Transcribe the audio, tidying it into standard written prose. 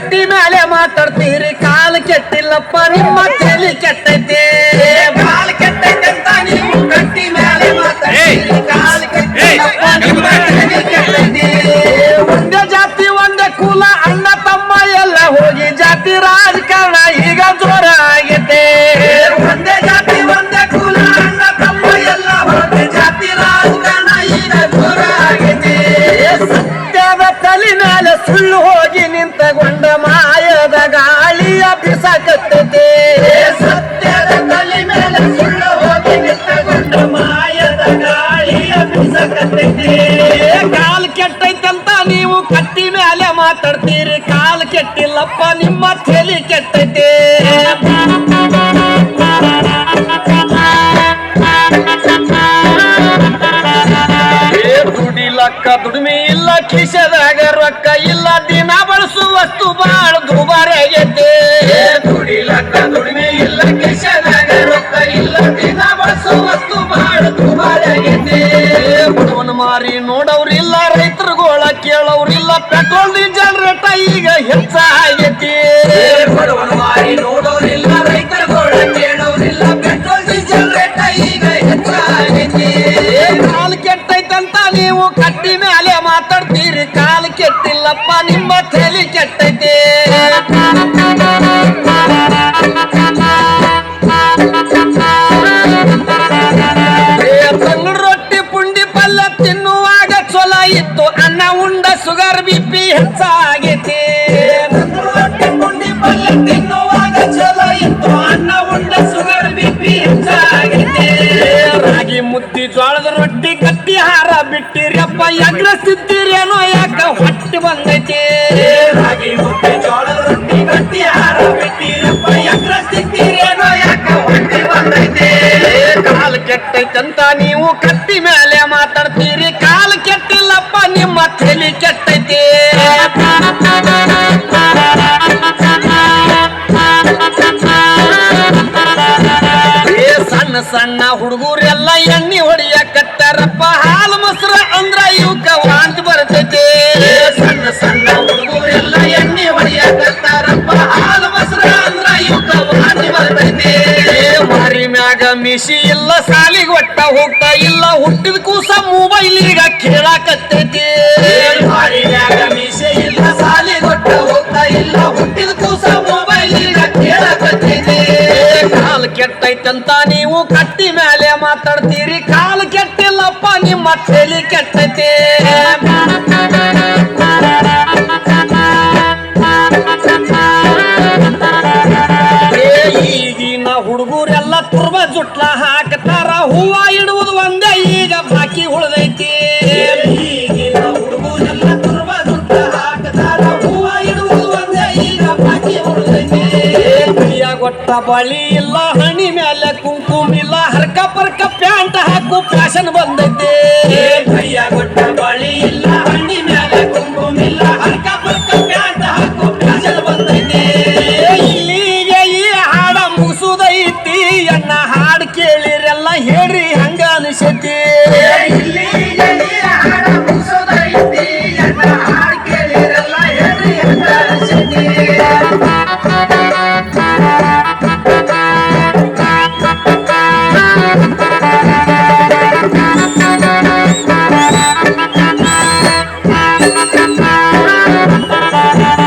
ಕಟ್ಟಿ ಮೇಲೆ ಮಾತಾಡ್ತೀರಿ ಕಾಲು ಕೆಟ್ಟಿಲ್ಲಪ್ಪ ನಿಮ್ಮ ತಲೆ ಕೆಟ್ಟೈತೆ ಕಾಲು ಕೆಟ್ಟೈತೆ ಅಂತ ನೀವು ಕಟ್ಟಿ ಮೇಲೆ ಮಾತಾಡ್ತೀರಿ ಕಾಲು ಕೆಟ್ಟಿಲ್ಲಪ್ಪ ನಿಮ್ಮ ತಲೆ ಕೆಟ್ಟೈತೆ ಒಂದೇ ಜಾತಿ ಒಂದೇ ಕುಲ ಅಣ್ಣ ತಮ್ಮ ಎಲ್ಲ ಹೋಗಿ ಜಾತಿ ರಾಜಕಾರಣ ಈಗ ಜೋರ ಆಗೈತೆ ಒಂದೇ ಜಾತಿ ಒಂದೇ ಕುಲ ಅಣ್ಣ ತಮ್ಮ ಎಲ್ಲ ಹೋಗಿ ಜಾತಿ ರಾಜಕಾರಣ ಈಗ ಜೋರ ಆಗೈತೆ ಸತ್ಯದ ತಲೆ ಮೇಲೆ ಸುಳ್ಳು ಹೋಗಿ ನಿಂತಗೊಂಡ ಮಾಯದ ಗಾಳಿಯ ಬಿಸಾಕತ್ತೈತೆ ಸತ್ಯದ ತಲೆ ಮೇಲೆ ಸುಳ್ಳು ಹೋಗಿ ನಿಂತಗೊಂಡ ಮಾಯದ ಗಾಳಿಯ ಬಿಸಾಕತ್ತೈತೆ ಕಾಲ್ ಕೆಟ್ಟೈತಂತ ನೀವು ಕಟ್ಟಿ ಮೇಲೆ ಮಾತಾಡ್ತೀರಿ ಕಾಲ್ ಕೆಟ್ಟಿಲ್ಲಪ್ಪ ನಿಮ್ಮ ತಲೆ ಕೆಟ್ಟೈತೆ ದುಡಿಲಕ್ಕ ದುಡಿಮೆ ಇಲ್ಲ ಕಿಶದಾಗ ರೊಕ್ಕ ಇಲ್ಲ ದಿನ ಬಳಸುವ ವಸ್ತು ಬಾಳ ದುಬಾರಿ ಆಗೈತೆ ದುಡಿಲಕ್ಕ ದುಡಿಮೆ ಇಲ್ಲ ಕಿಶದಾಗ ರೊಕ್ಕ ಇಲ್ಲ ದಿನ ಬಳಸುವ ವಸ್ತು ಬಾಳ ದುಬಾರಿ ಆಗೈತೆ ಬಡವನ ಮಾರಿ ನೋಡವ್ರಿಲ್ಲ ರೈತರುಗೋಳ ಕೇಳವ್ರಿಲ್ಲ ಪೆಟ್ರೋಲ್ ಡೀಸೆಲ್ ರೇಟ ಈಗ ಹೆಚ್ಚಾಗೈತಿ ಬಡವನ ಮಾರಿ ನೋಡೋರಿಲ್ಲ ರೈತರುಗೋಳ ಕೇಳವ್ರಿಲ್ಲ ಪೆಟ್ರೋಲ್ ಡೀಸೆಲ್ ರೇಟ ಈಗ ಹೆಚ್ಚಾಗೈತಿ ಕಾಲು ಕೆಟ್ಟೈತಂತ ನೀವು ಕಟ್ಟಿ ಮೇಲೆ ಮಾತಾಡ್ತೀರಿ ಕಾಲು ಕೆಟ್ಟಿಲ್ಲಪ್ಪ ನಿಮ್ಮ ತಲೆ ಕೆಟ್ಟೈತೆ ತಂಗಡ ರೊಟ್ಟಿ ಪುಂಡಿ ಪಲ್ಯ ತಿನ್ನುವಾಗ ಚೊಲ ಇತ್ತು ಅನ್ನ ಉಂಡ ಸುಗರ್ ಬಿಪಿ ಹೆಚ್ಚಾಗೈತಿ ರೊಟ್ಟಿ ಪುಂಡಿ ಪಲ್ಯ ತಿನ್ನುವಾಗ ಚೊಲ ಇತ್ತು ಅನ್ನ ಉಂಡ ಸುಗರ್ ಬಿಪಿ ಹೆಚ್ಚಾಗೈತಿ ರಾಗಿ ಮುದ್ದಿ ಜೋಳದ ರೊಟ್ಟಿ ಕಟ್ಟಿ ಹಾರ ಬಿಟ್ಟಿರಪ್ಪ ಎಗ್ರಸ್ತಿದ್ದೀರೇನೋ ಯಾಕ ಹೊಟ್ಟೆ ಬಂದೈತಿ ರಾಗಿ ಮುದ್ದಿ ಜೋಳದ ರೊಟ್ಟಿ ಕಟ್ಟಿ ಹಾರ ಬಿಟ್ಟಿರಪ್ಪ ಎಗ್ರಸ್ತಿದ್ದೀರೇನೋ ಯಾಕ ಹೊಟ್ಟೆ ಬಂದೈತಿ ಕಾಲು ಕೆಟ್ಟೈತಂತ ನೀವು ಕಟ್ಟಿ ಮೇಲೆ ಮಾತಾಡ್ತೀರಿ ಕಾಲು ಕೆಟ್ಟಿಲ್ಲಪ್ಪ ನಿಮ್ಮ ತಲೆ ಕೆಟ್ಟೈತಿ ಸಣ್ಣ ಸಣ್ಣ ಹುಡುಗರೆಲ್ಲ ಎಣ್ಣೆ ಹೊಡಿಯಕತ್ತಾರಪ್ಪ ಹಾಲು ಮೊಸರು ಅಂದ್ರ ಇವಕ್ಕ ವಾಂತಿ ಬರ್ತೈತಿ ಸಣ್ಣ ಸಣ್ಣ ಹುಡುಗರೆಲ್ಲ ಎಣ್ಣೆ ಹೊಡಿಯಕತ್ತಾರಪ್ಪ ಹಾಲು ಮೊಸರು ಅಂದ್ರ ಇವಕ್ಕ ವಾಂತಿ ಬರ್ತೈತಿ ಮಾರಿ ಮ್ಯಾಗ ಮಿಶಿ ಇಲ್ಲ ಸಾಲಿಗೆ ಒಟ್ಟ ಹೋಗ್ತಾ ಇಲ್ಲ ಹುಟ್ಟಿದ ಕೂಸ ಮೊಬೈಲ್ ಈಗ ಕೇಳಾಕತ್ತೈತಿ ಮಾರಿ ಮ್ಯಾಗ ಮಿಶಿ ಇಲ್ಲ ಸಾಲಿಗೆ ಒಟ್ಟ ಹೋಗ್ತಾ ಇಲ್ಲ ಹುಟ್ಟಿದ ಕೂಸ ಮೊಬೈಲ್ ಈಗ ಕೇಳಾಕತ್ತೈತಿ ಕಾಲು ಕೆಟ್ಟೈತಂತ ನೀವು ಕಟ್ಟಿ ಮೇಲೆ ಮಾತಾಡ್ತೀರಿ ಕಾಲು ಕೆಟ್ಟಿಲ್ಲಪ್ಪ ನಿಮ್ಮ ತಲೆ ಕೆಟ್ಟೈತೆ ಈಗಿನ ಹುಡುಗರೆಲ್ಲ ತುರ್ಬ ಜುಟ್ಲ ಹಾಕ್ತಾರ ಹೂವ ಇಡುವುದು ಒಂದೇ ಈಗ ಬಾಕಿ ಉಳಿದೈತಿ ಈಗಿನ ಹುಡುಗರೆಲ್ಲ ತುರ್ಬ ಜುಟ್ಲ ಹಾಕ್ತಾರ ಹೂವ ಇಡುವುದು ಒಂದೇ ಈಗ ಬಾಕಿ ಉಳಿದೈತಿ ಗೊಟ್ಟ ಬಳಿ ಇಲ್ಲ ಹಣಿ ಮೇಲೆ ಕುಂಕುಮ ಇಲ್ಲ ಹರ್ಕ ಪರ್ಕ ಪ್ಯಾಂಟ್ ಹಾಕು ಫ್ಯಾಷನ್ ಬಂದೈತಿ